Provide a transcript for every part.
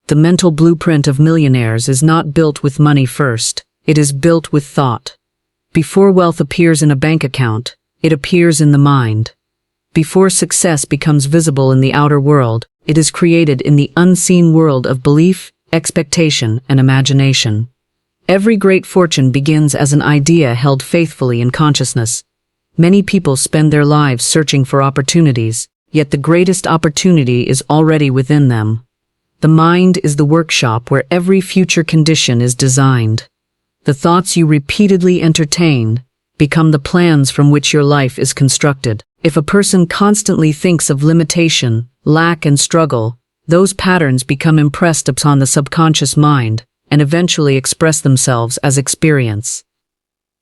The mental blueprint of millionaires is not built with money first, it is built with thought. Before wealth appears in a bank account, it appears in the mind. Before success becomes visible in the outer world, it is created in the unseen world of belief, expectation, and imagination. Every great fortune begins as an idea held faithfully in consciousness. Many people spend their lives searching for opportunities, yet the greatest opportunity is already within them. The mind is the workshop where every future condition is designed. The thoughts you repeatedly entertain become the plans from which your life is constructed. If a person constantly thinks of limitation, lack, and struggle, those patterns become impressed upon the subconscious mind and eventually express themselves as experience.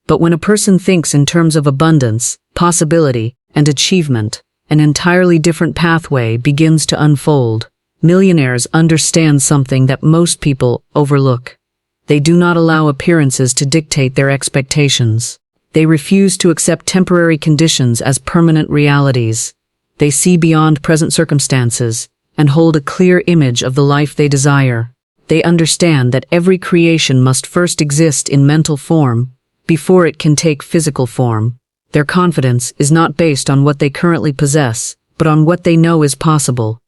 But when a person thinks in terms of abundance, possibility, and achievement, an entirely different pathway begins to unfold. Millionaires understand something that most people overlook. They do not allow appearances to dictate their expectations. They refuse to accept temporary conditions as permanent realities. They see beyond present circumstances and hold a clear image of the life they desire. They understand that every creation must first exist in mental form before it can take physical form. Their confidence is not based on what they currently possess, but on what they know is possible.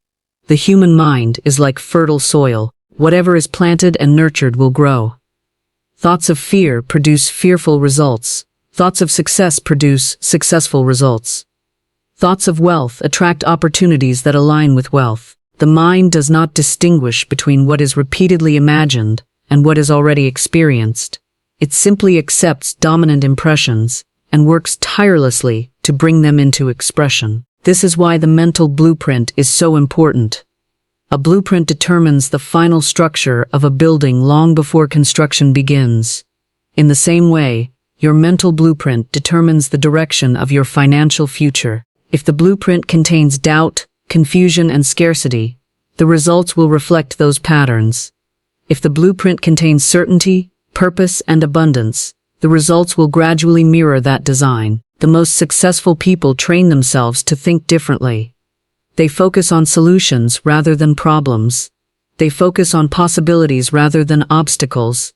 The human mind is like fertile soil. Whatever is planted and nurtured will grow. Thoughts of fear produce fearful results. Thoughts of success produce successful results. Thoughts of wealth attract opportunities that align with wealth. The mind does not distinguish between what is repeatedly imagined and what is already experienced. It simply accepts dominant impressions and works tirelessly to bring them into expression. This is why the mental blueprint is so important. A blueprint determines the final structure of a building long before construction begins. In the same way, your mental blueprint determines the direction of your financial future. If the blueprint contains doubt, confusion, and scarcity, the results will reflect those patterns. If the blueprint contains certainty, purpose, and abundance, the results will gradually mirror that design. The most successful people train themselves to think differently. They focus on solutions rather than problems. They focus on possibilities rather than obstacles.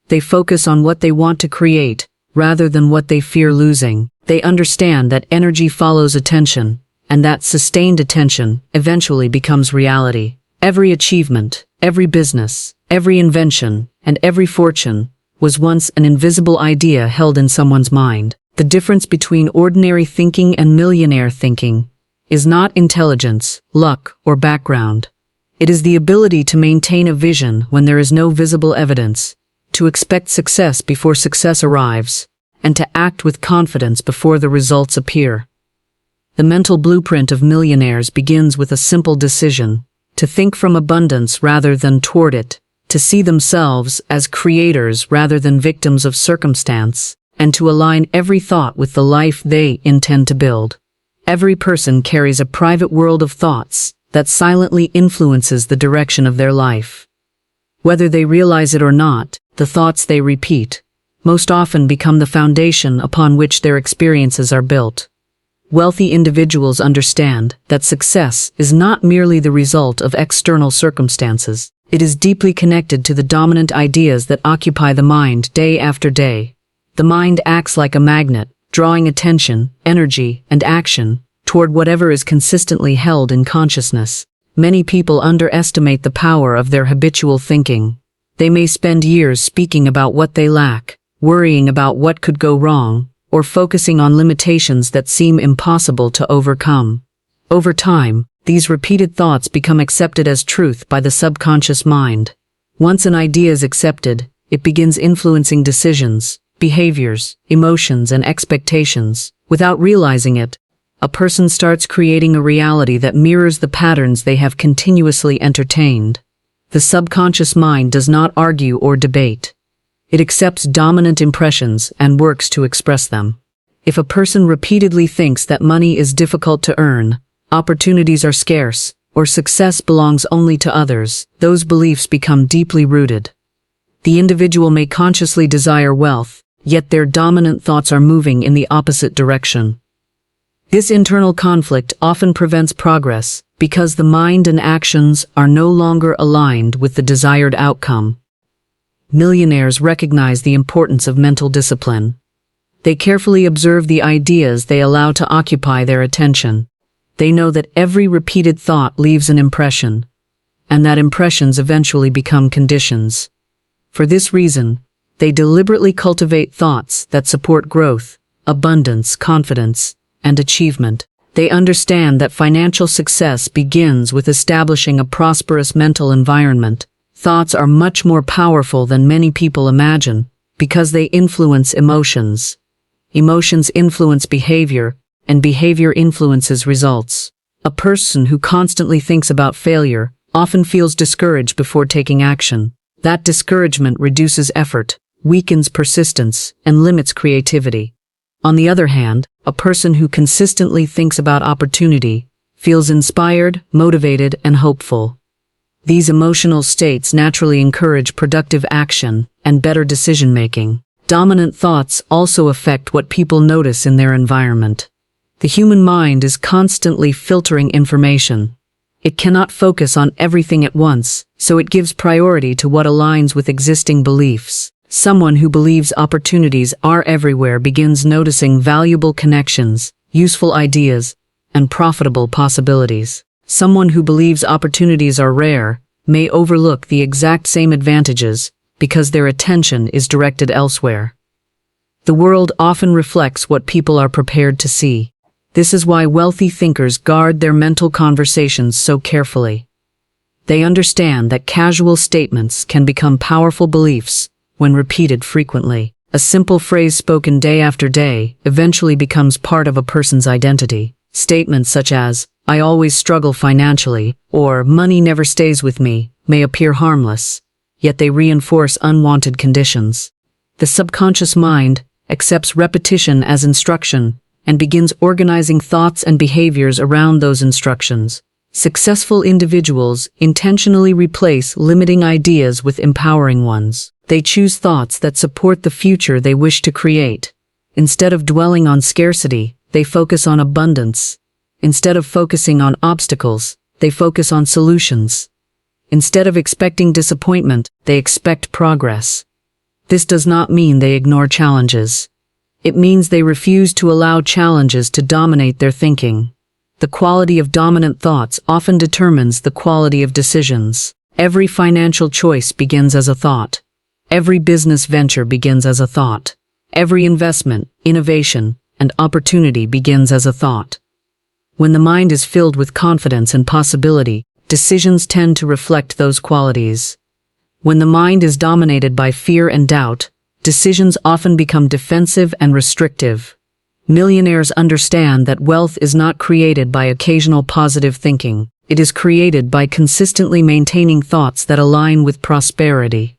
They focus on what they want to create rather than what they fear losing. They understand that energy follows attention, and that sustained attention eventually becomes reality. Every achievement, every business, every invention, and every fortune was once an invisible idea held in someone's mind. The difference between ordinary thinking and millionaire thinking is not intelligence, luck, or background. It is the ability to maintain a vision when there is no visible evidence, to expect success before success arrives, and to act with confidence before the results appear. The mental blueprint of millionaires begins with a simple decision: to think from abundance rather than toward it, to see themselves as creators rather than victims of circumstance, and to align every thought with the life they intend to build. Every person carries a private world of thoughts that silently influences the direction of their life. Whether they realize it or not, the thoughts they repeat most often become the foundation upon which their experiences are built. Wealthy individuals understand that success is not merely the result of external circumstances. It is deeply connected to the dominant ideas that occupy the mind day after day. The mind acts like a magnet, drawing attention, energy, and action toward whatever is consistently held in consciousness. Many people underestimate the power of their habitual thinking. They may spend years speaking about what they lack, worrying about what could go wrong, or focusing on limitations that seem impossible to overcome. Over time, these repeated thoughts become accepted as truth by the subconscious mind. Once an idea is accepted, it begins influencing decisions, behaviors, emotions, and expectations. Without realizing it, a person starts creating a reality that mirrors the patterns they have continuously entertained. The subconscious mind does not argue or debate. It accepts dominant impressions and works to express them. If a person repeatedly thinks that money is difficult to earn, opportunities are scarce, or success belongs only to others, those beliefs become deeply rooted. The individual may consciously desire wealth, yet their dominant thoughts are moving in the opposite direction. This internal conflict often prevents progress because the mind and actions are no longer aligned with the desired outcome. Millionaires recognize the importance of mental discipline. They carefully observe the ideas they allow to occupy their attention. They know that every repeated thought leaves an impression, and that impressions eventually become conditions. For this reason, they deliberately cultivate thoughts that support growth, abundance, confidence, and achievement. They understand that financial success begins with establishing a prosperous mental environment. Thoughts are much more powerful than many people imagine because they influence emotions. Emotions influence behavior, and behavior influences results. A person who constantly thinks about failure often feels discouraged before taking action. That discouragement reduces effort, weakens persistence, and limits creativity. On the other hand, a person who consistently thinks about opportunity feels inspired, motivated, and hopeful. These emotional states naturally encourage productive action and better decision-making. Dominant thoughts also affect what people notice in their environment. The human mind is constantly filtering information. It cannot focus on everything at once, so it gives priority to what aligns with existing beliefs. Someone who believes opportunities are everywhere begins noticing valuable connections, useful ideas, and profitable possibilities. Someone who believes opportunities are rare may overlook the exact same advantages because their attention is directed elsewhere. The world often reflects what people are prepared to see. This is why wealthy thinkers guard their mental conversations so carefully. They understand that casual statements can become powerful beliefs when repeated frequently. A simple phrase spoken day after day eventually becomes part of a person's identity. Statements such as, "I always struggle financially," or "money never stays with me," may appear harmless, yet they reinforce unwanted conditions. The subconscious mind accepts repetition as instruction and begins organizing thoughts and behaviors around those instructions. Successful individuals intentionally replace limiting ideas with empowering ones. They choose thoughts that support the future they wish to create. Instead of dwelling on scarcity, they focus on abundance. Instead of focusing on obstacles, they focus on solutions. Instead of expecting disappointment, they expect progress. This does not mean they ignore challenges. It means they refuse to allow challenges to dominate their thinking. The quality of dominant thoughts often determines the quality of decisions. Every financial choice begins as a thought. Every business venture begins as a thought. Every investment, innovation, and opportunity begins as a thought. When the mind is filled with confidence and possibility, decisions tend to reflect those qualities. When the mind is dominated by fear and doubt, decisions often become defensive and restrictive. Millionaires understand that wealth is not created by occasional positive thinking. It is created by consistently maintaining thoughts that align with prosperity.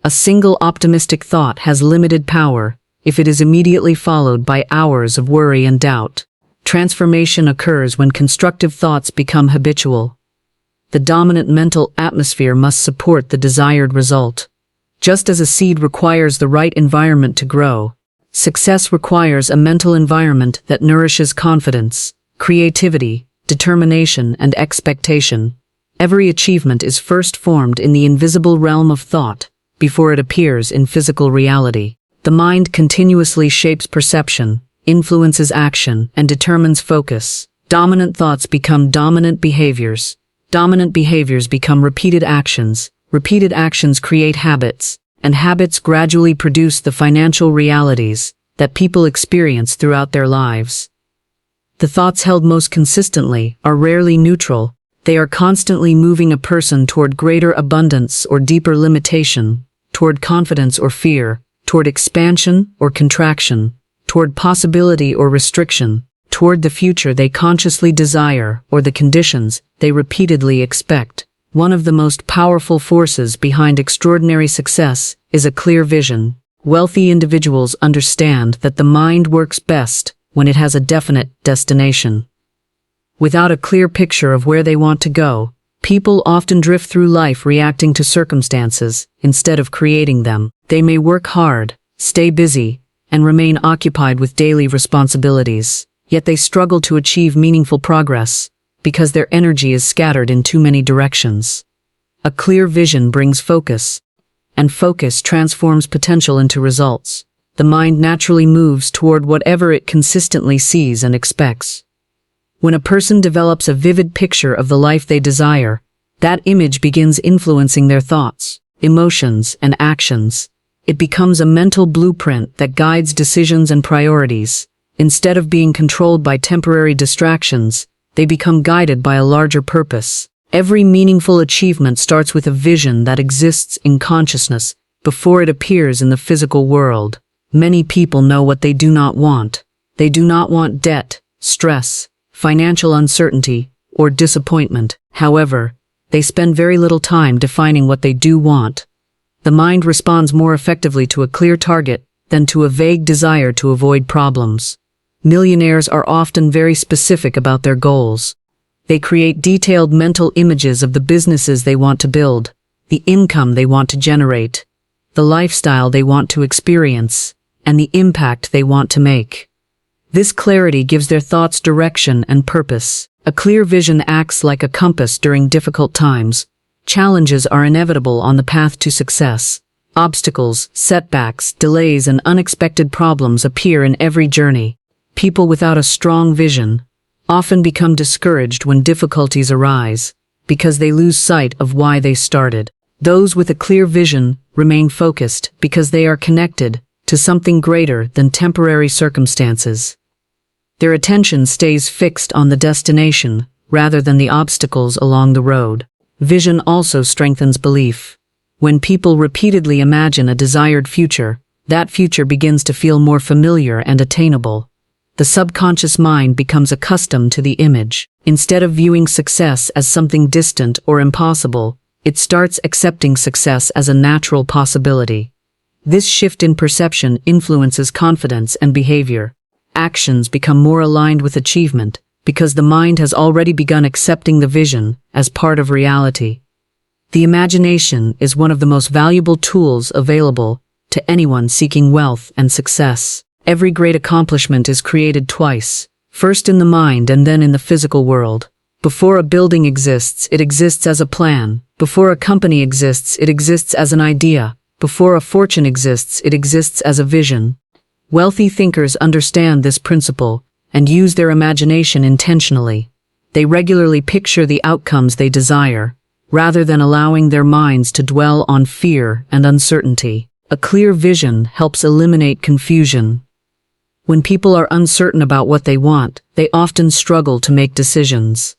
A single optimistic thought has limited power if it is immediately followed by hours of worry and doubt. Transformation occurs when constructive thoughts become habitual. The dominant mental atmosphere must support the desired result. Just as a seed requires the right environment to grow, success requires a mental environment that nourishes confidence, creativity, determination, and expectation. Every achievement is first formed in the invisible realm of thought before it appears in physical reality. The mind continuously shapes perception, influences action, and determines focus. Dominant thoughts become dominant behaviors. Dominant behaviors become repeated actions. Repeated actions create habits, and habits gradually produce the financial realities that people experience throughout their lives. The thoughts held most consistently are rarely neutral. They are constantly moving a person toward greater abundance or deeper limitation, toward confidence or fear, toward expansion or contraction, toward possibility or restriction, toward the future they consciously desire or the conditions they repeatedly expect. One of the most powerful forces behind extraordinary success is a clear vision. Wealthy individuals understand that the mind works best when it has a definite destination. Without a clear picture of where they want to go, people often drift through life reacting to circumstances instead of creating them. They may work hard, stay busy, and remain occupied with daily responsibilities, yet they struggle to achieve meaningful progress. because their energy is scattered in too many directions. A clear vision brings focus, and focus transforms potential into results. The mind naturally moves toward whatever it consistently sees and expects. When a person develops a vivid picture of the life they desire, that image begins influencing their thoughts, emotions, and actions. It becomes a mental blueprint that guides decisions and priorities. Instead of being controlled by temporary distractions, they become guided by a larger purpose. Every meaningful achievement starts with a vision that exists in consciousness before it appears in the physical world. Many people know what they do not want. They do not want debt, stress, financial uncertainty, or disappointment. However, they spend very little time defining what they do want. The mind responds more effectively to a clear target than to a vague desire to avoid problems. Millionaires are often very specific about their goals. They create detailed mental images of the businesses they want to build, the income they want to generate, the lifestyle they want to experience, and the impact they want to make. This clarity gives their thoughts direction and purpose. A clear vision acts like a compass during difficult times. Challenges are inevitable on the path to success. Obstacles, setbacks, delays, and unexpected problems appear in every journey. People without a strong vision often become discouraged when difficulties arise because they lose sight of why they started. Those with a clear vision remain focused because they are connected to something greater than temporary circumstances. Their attention stays fixed on the destination rather than the obstacles along the road. Vision also strengthens belief. When people repeatedly imagine a desired future, that future begins to feel more familiar and attainable. The subconscious mind becomes accustomed to the image. Instead of viewing success as something distant or impossible, it starts accepting success as a natural possibility. This shift in perception influences confidence and behavior. Actions become more aligned with achievement because the mind has already begun accepting the vision as part of reality. The imagination is one of the most valuable tools available to anyone seeking wealth and success. Every great accomplishment is created twice, first in the mind and then in the physical world. Before a building exists, it exists as a plan. Before a company exists, it exists as an idea. Before a fortune exists, it exists as a vision. Wealthy thinkers understand this principle and use their imagination intentionally. They regularly picture the outcomes they desire, rather than allowing their minds to dwell on fear and uncertainty. A clear vision helps eliminate confusion. When people are uncertain about what they want, they often struggle to make decisions.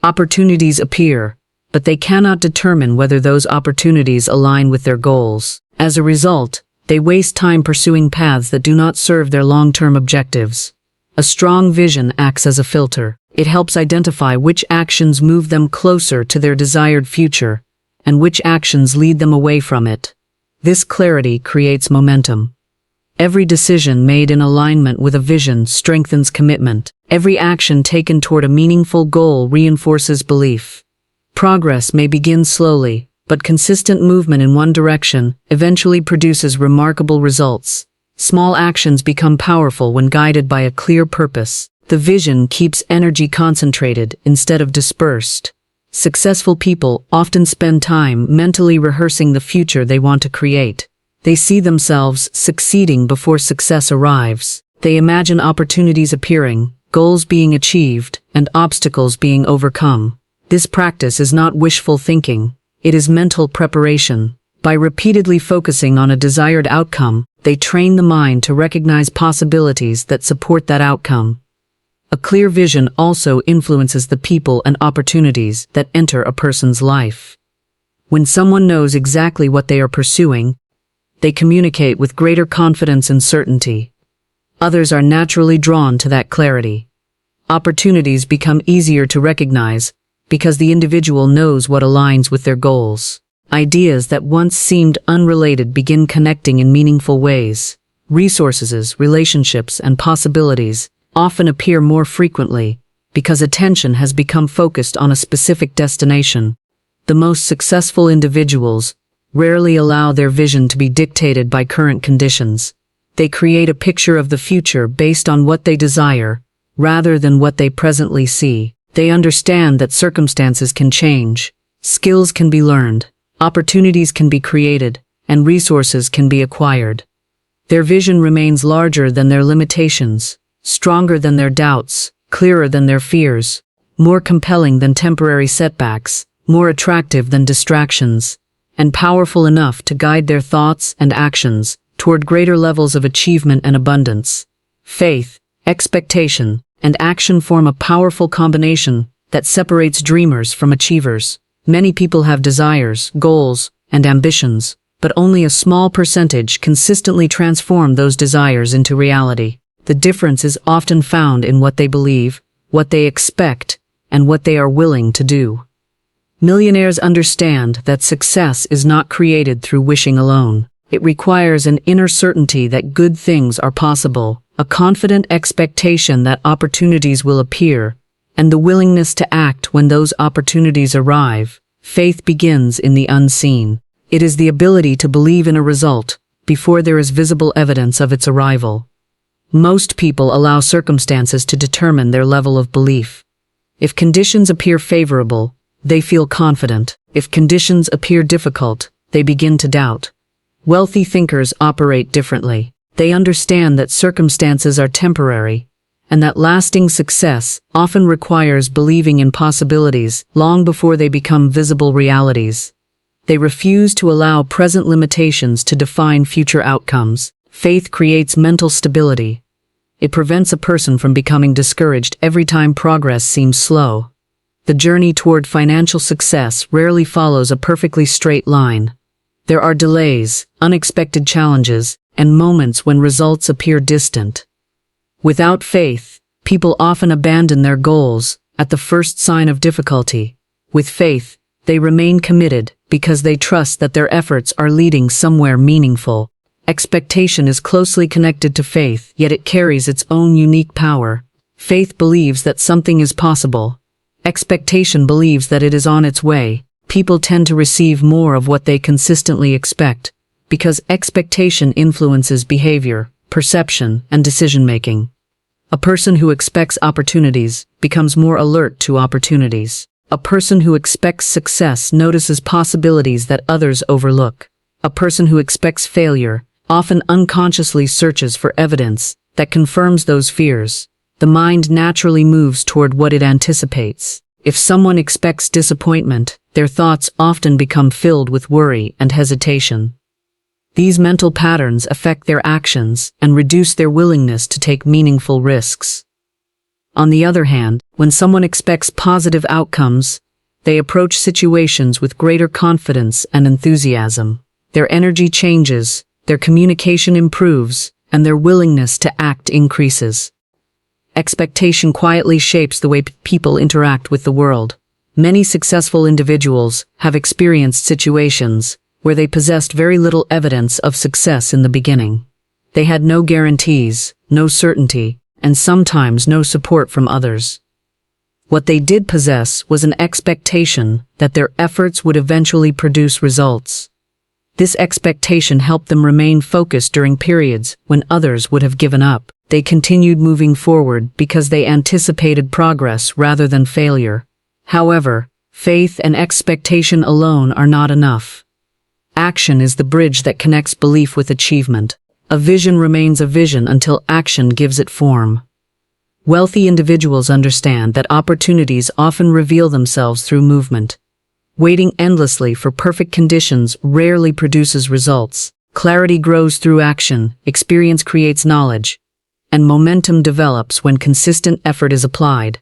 Opportunities appear, but they cannot determine whether those opportunities align with their goals. As a result, they waste time pursuing paths that do not serve their long-term objectives. A strong vision acts as a filter. It helps identify which actions move them closer to their desired future, and which actions lead them away from it. This clarity creates momentum. Every decision made in alignment with a vision strengthens commitment. Every action taken toward a meaningful goal reinforces belief. Progress may begin slowly, but consistent movement in one direction eventually produces remarkable results. Small actions become powerful when guided by a clear purpose. The vision keeps energy concentrated instead of dispersed. Successful people often spend time mentally rehearsing the future they want to create. They see themselves succeeding before success arrives. They imagine opportunities appearing, goals being achieved, and obstacles being overcome. This practice is not wishful thinking. It is mental preparation. By repeatedly focusing on a desired outcome, they train the mind to recognize possibilities that support that outcome. A clear vision also influences the people and opportunities that enter a person's life. When someone knows exactly what they are pursuing, they communicate with greater confidence and certainty. Others are naturally drawn to that clarity. Opportunities become easier to recognize because the individual knows what aligns with their goals. Ideas that once seemed unrelated begin connecting in meaningful ways. Resources, relationships, and possibilities often appear more frequently because attention has become focused on a specific destination. The most successful individuals rarely allow their vision to be dictated by current conditions. They create a picture of the future based on what they desire, rather than what they presently see. They understand that circumstances can change, skills can be learned, opportunities can be created, and resources can be acquired. Their vision remains larger than their limitations, stronger than their doubts, clearer than their fears, more compelling than temporary setbacks, more attractive than distractions, and powerful enough to guide their thoughts and actions toward greater levels of achievement and abundance. Faith, expectation, and action form a powerful combination that separates dreamers from achievers. Many people have desires, goals, and ambitions, but only a small percentage consistently transform those desires into reality. The difference is often found in what they believe, what they expect, and what they are willing to do. Millionaires understand that success is not created through wishing alone. It requires an inner certainty that good things are possible, a confident expectation that opportunities will appear, and the willingness to act when those opportunities arrive. Faith begins in the unseen. It is the ability to believe in a result before there is visible evidence of its arrival. Most people allow circumstances to determine their level of belief. If conditions appear favorable, they feel confident. If conditions appear difficult, they begin to doubt. Wealthy thinkers operate differently. They understand that circumstances are temporary, and that lasting success often requires believing in possibilities long before they become visible realities. They refuse to allow present limitations to define future outcomes. Faith creates mental stability. It prevents a person from becoming discouraged every time progress seems slow. The journey toward financial success rarely follows a perfectly straight line. There are delays, unexpected challenges, and moments when results appear distant. Without faith, people often abandon their goals at the first sign of difficulty. With faith, they remain committed because they trust that their efforts are leading somewhere meaningful. Expectation is closely connected to faith, yet it carries its own unique power. Faith believes that something is possible. Expectation believes that it is on its way. People tend to receive more of what they consistently expect, because expectation influences behavior, perception, and decision-making. A person who expects opportunities becomes more alert to opportunities. A person who expects success notices possibilities that others overlook. A person who expects failure often unconsciously searches for evidence that confirms those fears. The mind naturally moves toward what it anticipates. If someone expects disappointment, their thoughts often become filled with worry and hesitation. These mental patterns affect their actions and reduce their willingness to take meaningful risks. On the other hand, when someone expects positive outcomes, they approach situations with greater confidence and enthusiasm. Their energy changes, their communication improves, and their willingness to act increases. Expectation quietly shapes the way people interact with the world. Many successful individuals have experienced situations where they possessed very little evidence of success in the beginning. They had no guarantees, no certainty, and sometimes no support from others. What they did possess was an expectation that their efforts would eventually produce results. This expectation helped them remain focused during periods when others would have given up. They continued moving forward because they anticipated progress rather than failure. However, faith and expectation alone are not enough. Action is the bridge that connects belief with achievement. A vision remains a vision until action gives it form. Wealthy individuals understand that opportunities often reveal themselves through movement. Waiting endlessly for perfect conditions rarely produces results. Clarity grows through action, experience creates knowledge, and momentum develops when consistent effort is applied.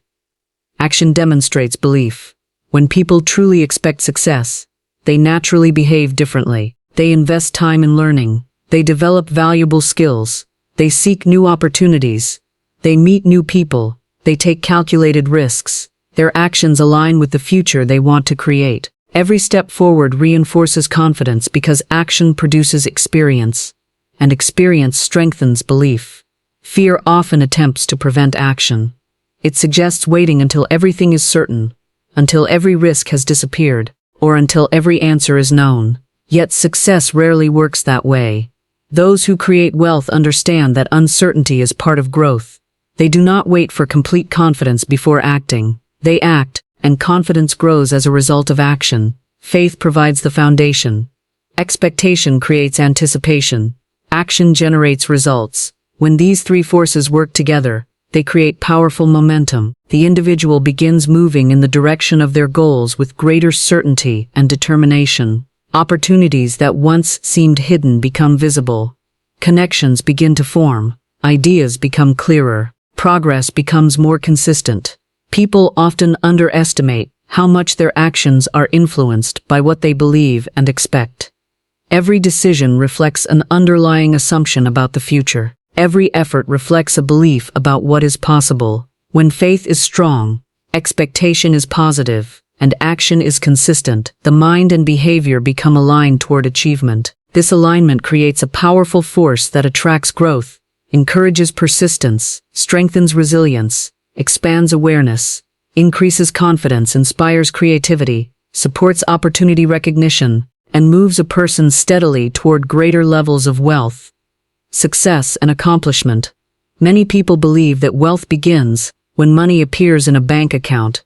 Action demonstrates belief. When people truly expect success, they naturally behave differently. They invest time in learning. They develop valuable skills. They seek new opportunities. They meet new people. They take calculated risks. Their actions align with the future they want to create. Every step forward reinforces confidence because action produces experience, and experience strengthens belief. Fear often attempts to prevent action. It suggests waiting until everything is certain, until every risk has disappeared, or until every answer is known. Yet success rarely works that way. Those who create wealth understand that uncertainty is part of growth. They do not wait for complete confidence before acting. They act, and confidence grows as a result of action. Faith provides the foundation. Expectation creates anticipation. Action generates results. When these three forces work together, they create powerful momentum. The individual begins moving in the direction of their goals with greater certainty and determination. Opportunities that once seemed hidden become visible. Connections begin to form. Ideas become clearer. Progress becomes more consistent. People often underestimate how much their actions are influenced by what they believe and expect. Every decision reflects an underlying assumption about the future. Every effort reflects a belief about what is possible. When faith is strong, expectation is positive, and action is consistent, the mind and behavior become aligned toward achievement. This alignment creates a powerful force that attracts growth, encourages persistence, strengthens resilience, expands awareness, increases confidence, inspires creativity, supports opportunity recognition, and moves a person steadily toward greater levels of wealth, success, and accomplishment. Many people believe that wealth begins when money appears in a bank account,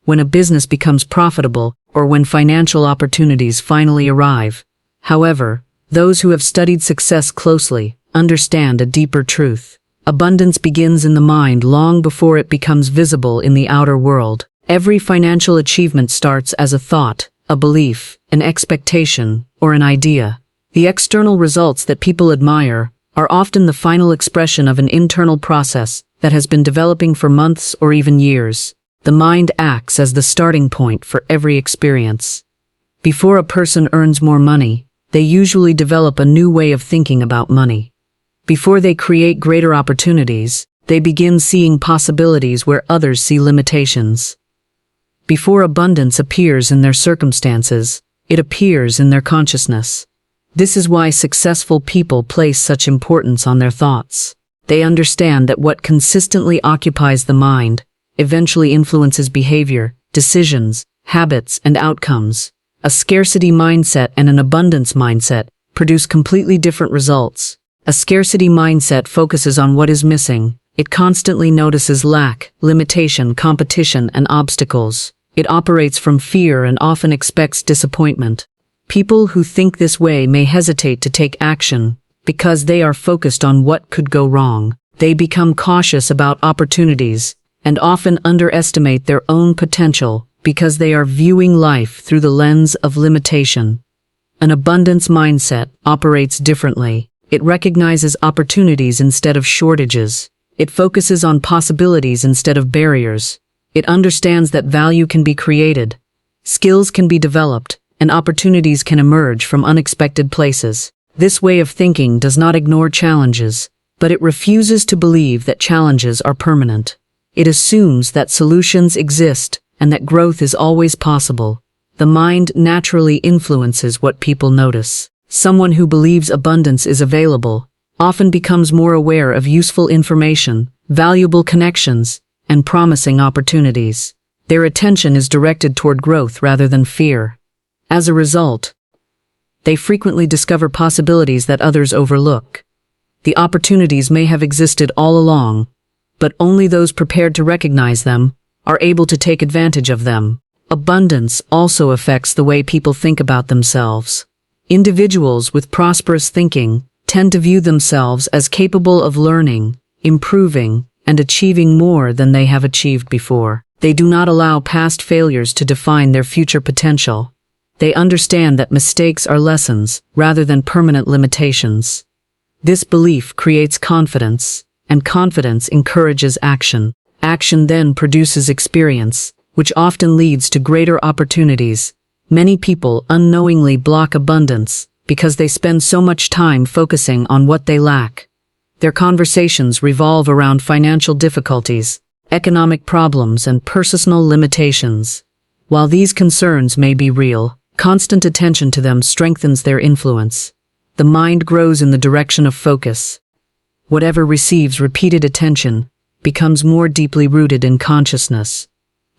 when a business becomes profitable, or when financial opportunities finally arrive. However, those who have studied success closely understand a deeper truth. Abundance begins in the mind long before it becomes visible in the outer world. Every financial achievement starts as a thought, a belief, an expectation, or an idea. The external results that people admire are often the final expression of an internal process that has been developing for months or even years. The mind acts as the starting point for every experience. Before a person earns more money, they usually develop a new way of thinking about money. Before they create greater opportunities, they begin seeing possibilities where others see limitations. Before abundance appears in their circumstances, it appears in their consciousness. This is why successful people place such importance on their thoughts. They understand that what consistently occupies the mind eventually influences behavior, decisions, habits, and outcomes. A scarcity mindset and an abundance mindset produce completely different results. A scarcity mindset focuses on what is missing. It constantly notices lack, limitation, competition, and obstacles. It operates from fear and often expects disappointment. People who think this way may hesitate to take action because they are focused on what could go wrong. They become cautious about opportunities and often underestimate their own potential because they are viewing life through the lens of limitation. An abundance mindset operates differently. It recognizes opportunities instead of shortages. It focuses on possibilities instead of barriers. It understands that value can be created, skills can be developed, and opportunities can emerge from unexpected places. This way of thinking does not ignore challenges, but it refuses to believe that challenges are permanent. It assumes that solutions exist and that growth is always possible. The mind naturally influences what people notice. Someone who believes abundance is available often becomes more aware of useful information, valuable connections, and promising opportunities. Their attention is directed toward growth rather than fear. As a result, they frequently discover possibilities that others overlook. The opportunities may have existed all along, but only those prepared to recognize them are able to take advantage of them. Abundance also affects the way people think about themselves. Individuals with prosperous thinking tend to view themselves as capable of learning, improving, and achieving more than they have achieved before. They do not allow past failures to define their future potential. They understand that mistakes are lessons rather than permanent limitations. This belief creates confidence, and confidence encourages action. Action then produces experience, which often leads to greater opportunities. Many people unknowingly block abundance because they spend so much time focusing on what they lack. Their conversations revolve around financial difficulties, economic problems, and personal limitations. While these concerns may be real, constant attention to them strengthens their influence. The mind grows in the direction of focus. Whatever receives repeated attention becomes more deeply rooted in consciousness.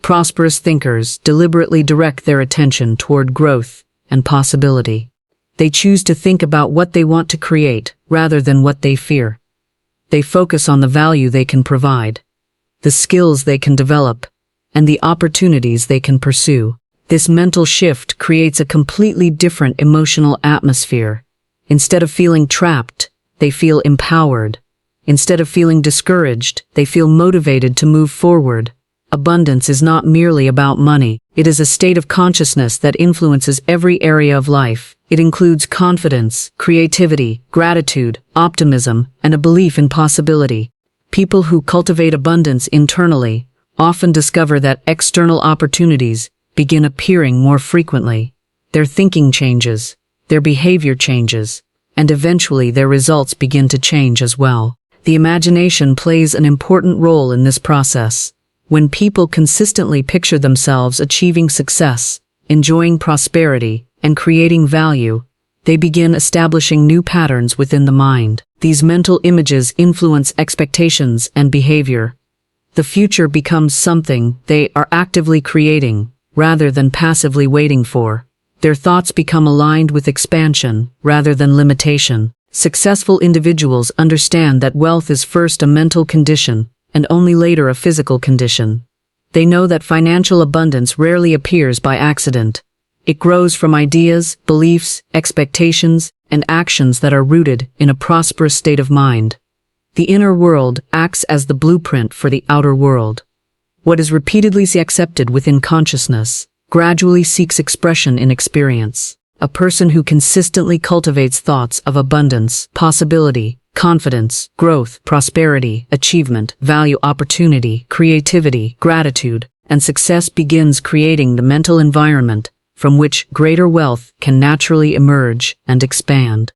Prosperous thinkers deliberately direct their attention toward growth and possibility. They choose to think about what they want to create rather than what they fear. They focus on the value they can provide, the skills they can develop, and the opportunities they can pursue. This mental shift creates a completely different emotional atmosphere. Instead of feeling trapped, they feel empowered. Instead of feeling discouraged, they feel motivated to move forward. Abundance is not merely about money. It is a state of consciousness that influences every area of life. It includes confidence, creativity, gratitude, optimism, and a belief in possibility. People who cultivate abundance internally often discover that external opportunities begin appearing more frequently. Their thinking changes, their behavior changes, and eventually their results begin to change as well. The imagination plays an important role in this process. When people consistently picture themselves achieving success, enjoying prosperity, and creating value, they begin establishing new patterns within the mind. These mental images influence expectations and behavior. The future becomes something they are actively creating, rather than passively waiting for. Their thoughts become aligned with expansion, rather than limitation. Successful individuals understand that wealth is first a mental condition, and only later a physical condition. They know that financial abundance rarely appears by accident. It grows from ideas, beliefs, expectations, and actions that are rooted in a prosperous state of mind. The inner world acts as the blueprint for the outer world. What is repeatedly accepted within consciousness gradually seeks expression in experience. A person who consistently cultivates thoughts of abundance, possibility, confidence, growth, prosperity, achievement, value, opportunity, creativity, gratitude, and success begins creating the mental environment from which greater wealth can naturally emerge and expand.